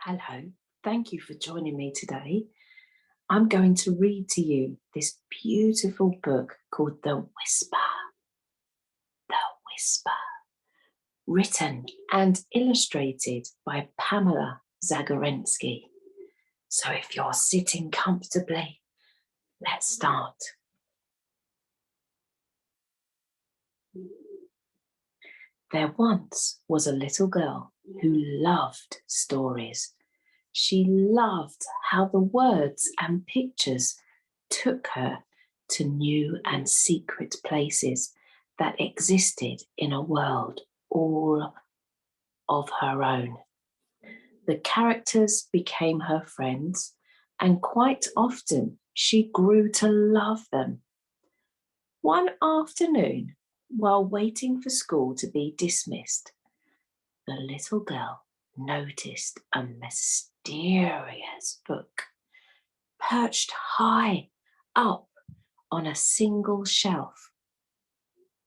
Hello, thank you for joining me today. I'm going to read to you this beautiful book called The Whisper. The Whisper, written and illustrated by Pamela Zagorensky. So if you're sitting comfortably, let's start. There once was a little girl who loved stories. She loved how the words and pictures took her to new and secret places that existed in a world all of her own. The characters became her friends, and quite often she grew to love them. One afternoon, while waiting for school to be dismissed, the little girl noticed a mysterious book perched high up on a single shelf.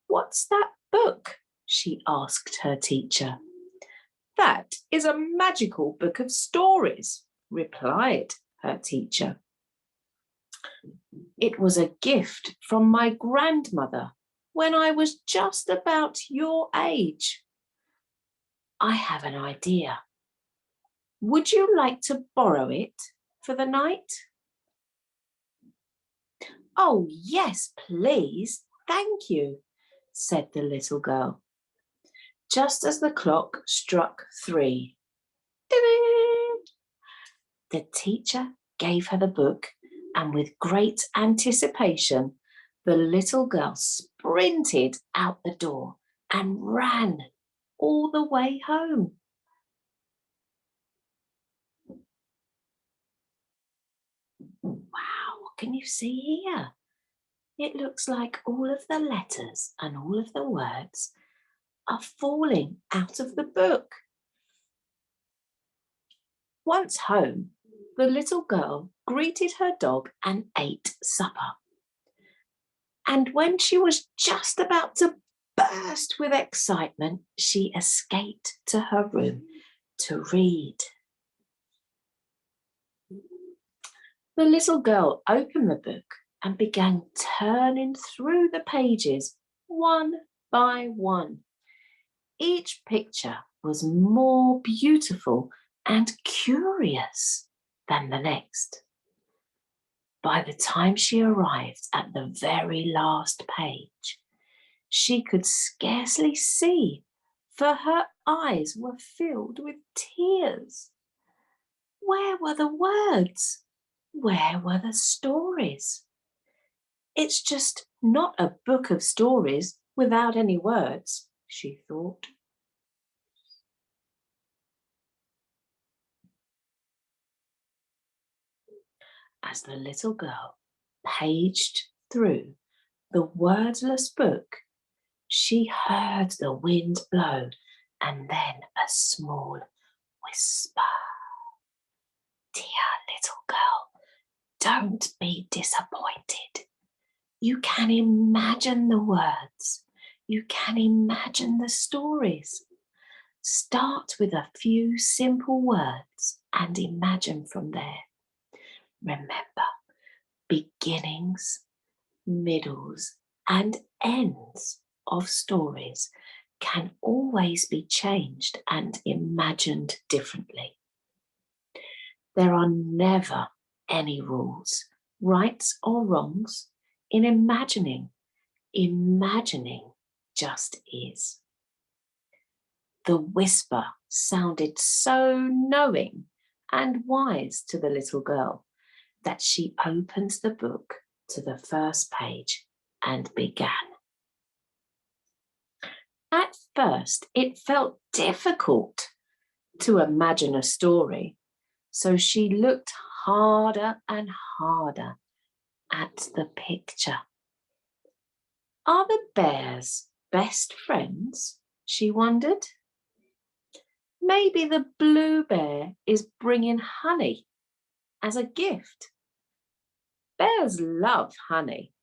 "What's that book?" she asked her teacher. "That is a magical book of stories," replied her teacher. "It was a gift from my grandmother when I was just about your age." "I have an idea. Would you like to borrow it for the night?" "Oh, yes, please. Thank you," said the little girl. Just as the clock struck 3, the teacher gave her the book, and with great anticipation, the little girl sprinted out the door and ran all the way home. Wow, what can you see here? It looks like all of the letters and all of the words are falling out of the book. Once home, the little girl greeted her dog and ate supper. And when she was just about to burst with excitement, she escaped to her room to read. The little girl opened the book and began turning through the pages one by one. Each picture was more beautiful and curious than the next. By the time she arrived at the very last page, she could scarcely see, for her eyes were filled with tears. Where were the words? Where were the stories? "It's just not a book of stories without any words," she thought. As the little girl paged through the wordless book, she heard the wind blow and then a small whisper. "Dear little girl, don't be disappointed. You can imagine the words. You can imagine the stories. Start with a few simple words and imagine from there. Remember, beginnings, middles, and ends of stories can always be changed and imagined differently. There are never any rules, rights or wrongs, in imagining. Imagining just is." The whisper sounded so knowing and wise to the little girl that she opened the book to the first page and began. At first, it felt difficult to imagine a story, so she looked harder and harder at the picture. Are the bears best friends? She wondered. Maybe the blue bear is bringing honey as a gift. Bears love honey.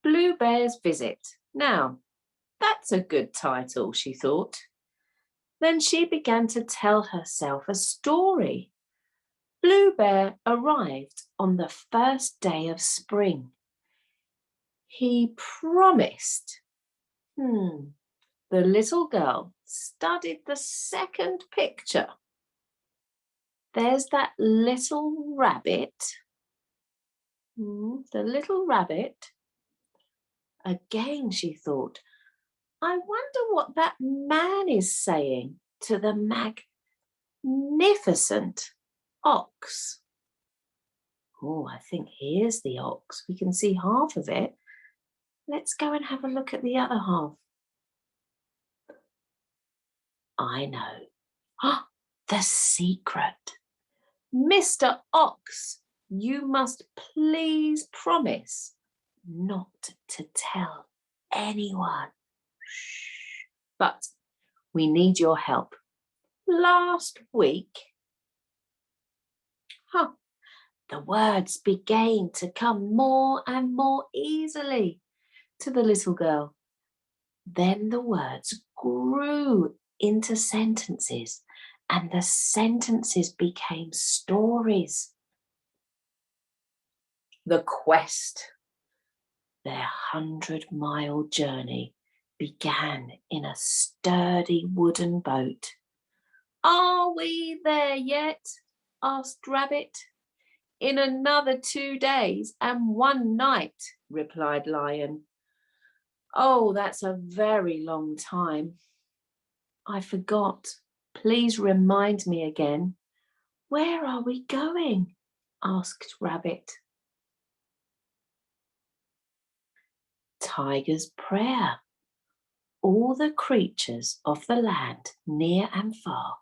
Blue bear's visit. Now, That's a good title, she thought. Then she began to tell herself a story. Blue Bear arrived on the first day of spring. He promised. The little girl studied the second picture. There's that little rabbit. The little rabbit. Again, she thought, I wonder what that man is saying to the magnificent ox. Oh, I think here's the ox. We can see half of it. Let's go and have a look at the other half. I know. The secret. Mr. Ox, you must please promise not to tell anyone. Shh. But we need your help. Last week, the words began to come more and more easily to the little girl. Then the words grew into sentences, and the sentences became stories. The quest, their 100-mile journey, began in a sturdy wooden boat. Are we there yet? Asked Rabbit. In another 2 days and 1 night, replied Lion. Oh, that's a very long time. I forgot. Please remind me again. Where are we going? Asked Rabbit. Tiger's prayer. All the creatures of the land, near and far,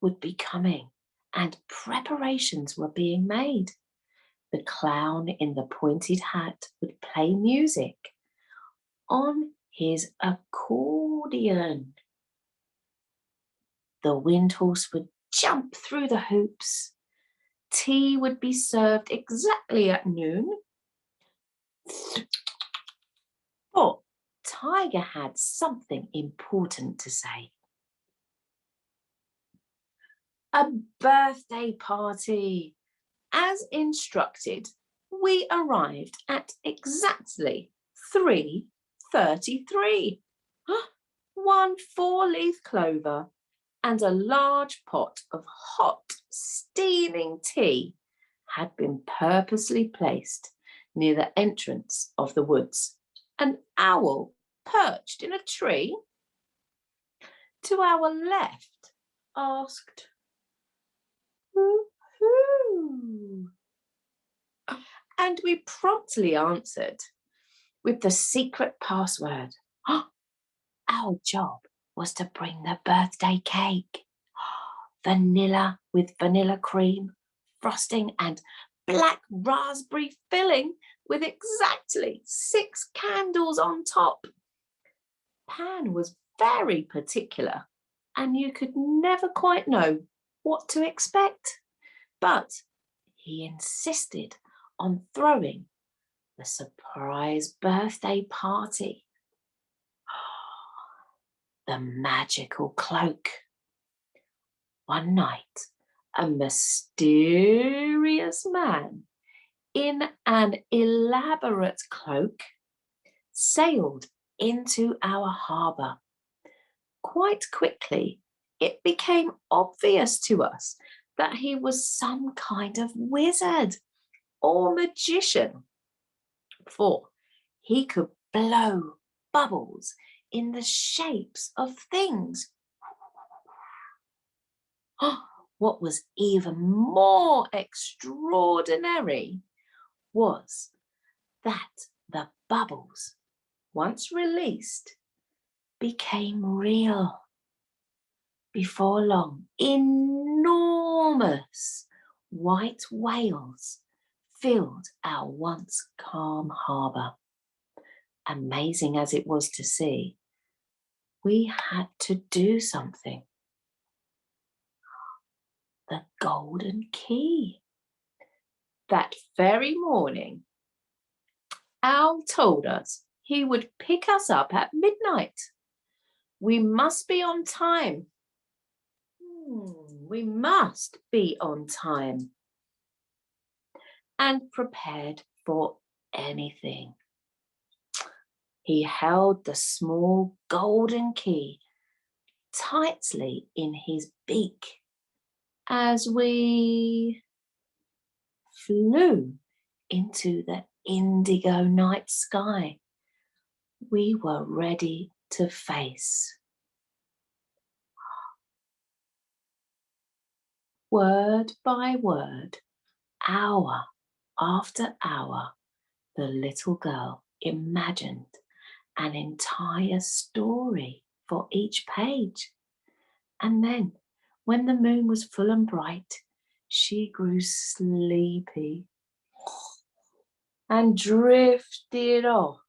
would be coming, and preparations were being made. The clown in the pointed hat would play music on his accordion. The wind horse would jump through the hoops. Tea would be served exactly at noon. But Tiger had something important to say. A birthday party. As instructed, we arrived at exactly 3:33. 1 4-leaf clover and a large pot of hot, steaming tea had been purposely placed near the entrance of the woods. An owl perched in a tree to our left asked, "Who?" And we promptly answered with the secret password. Our job was to bring the birthday cake. Vanilla with vanilla cream, frosting and black raspberry filling with exactly 6 candles on top. Pan was very particular and you could never quite know what to expect. But he insisted on throwing the surprise birthday party. The magical cloak. One night, a mysterious man in an elaborate cloak sailed into our harbour. Quite quickly, it became obvious to us that he was some kind of wizard or magician, for he could blow bubbles in the shapes of things. What was even more extraordinary was that the bubbles, once released, became real. Before long, enormous white whales filled our once calm harbour. Amazing as it was to see, we had to do something. The golden key. That very morning, Owl told us he would pick us up at midnight. We must be on time. We must be on time and prepared for anything. He held the small golden key tightly in his beak as we flew into the indigo night sky. We were ready to face. Word by word, hour after hour, the little girl imagined an entire story for each page. And then, when the moon was full and bright, she grew sleepy and drifted off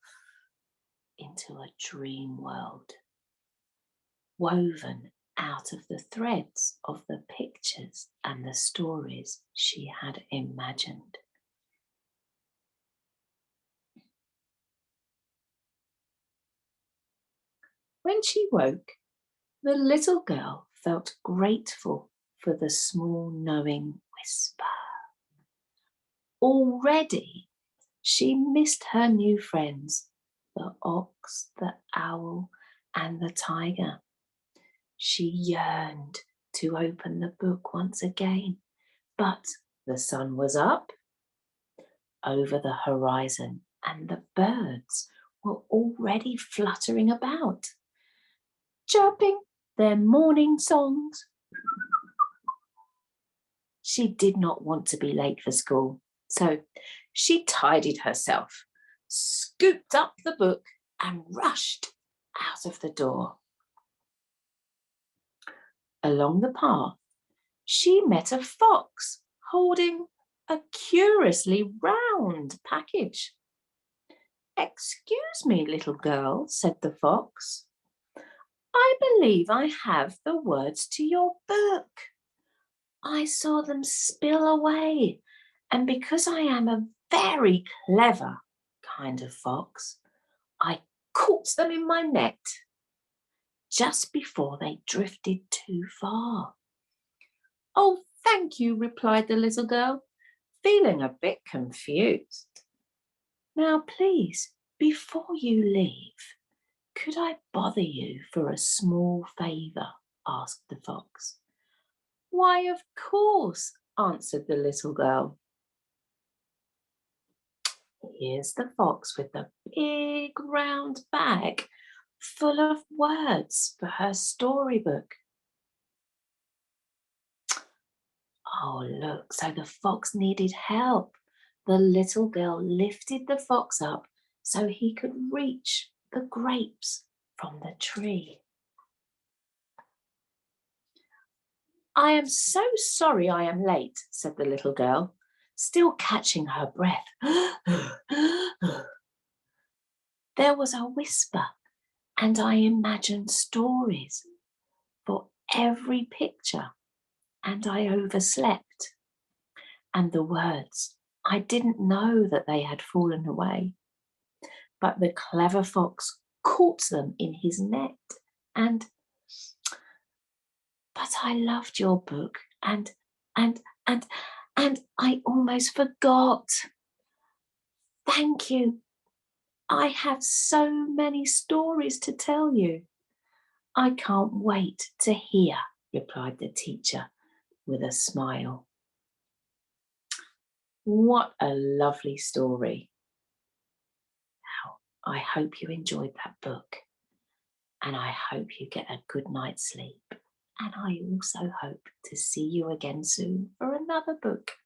into a dream world, woven out of the threads of the pictures and the stories she had imagined. When she woke, the little girl felt grateful for the small knowing whisper. Already, she missed her new friends, the ox, the owl, and the tiger. She yearned to open the book once again, but the sun was up over the horizon and the birds were already fluttering about, chirping their morning songs. She did not want to be late for school, so she tidied herself, scooped up the book and rushed out of the door. Along the path, she met a fox holding a curiously round package. "Excuse me, little girl," said the fox. "I believe I have the words to your book. I saw them spill away, and because I am a very clever kind of fox, I caught them in my net just before they drifted too far." "Oh, thank you," replied the little girl, feeling a bit confused. "Now, please, before you leave, could I bother you for a small favour?" asked the fox. "Why, of course," answered the little girl. Here's the fox with the big round bag full of words for her storybook. Oh, look, so the fox needed help. The little girl lifted the fox up so he could reach the grapes from the tree. "I am so sorry I am late," said the little girl, still catching her breath. There was a whisper, and I imagined stories for every picture, and I overslept. And the words, I didn't know that they had fallen away. But the clever fox caught them in his net, and "But I loved your book, and and and I almost forgot. Thank you. I have so many stories to tell you." "I can't wait to hear," replied the teacher with a smile. What a lovely story. Now, I hope you enjoyed that book, and I hope you get a good night's sleep. And I also hope to see you again soon for another book.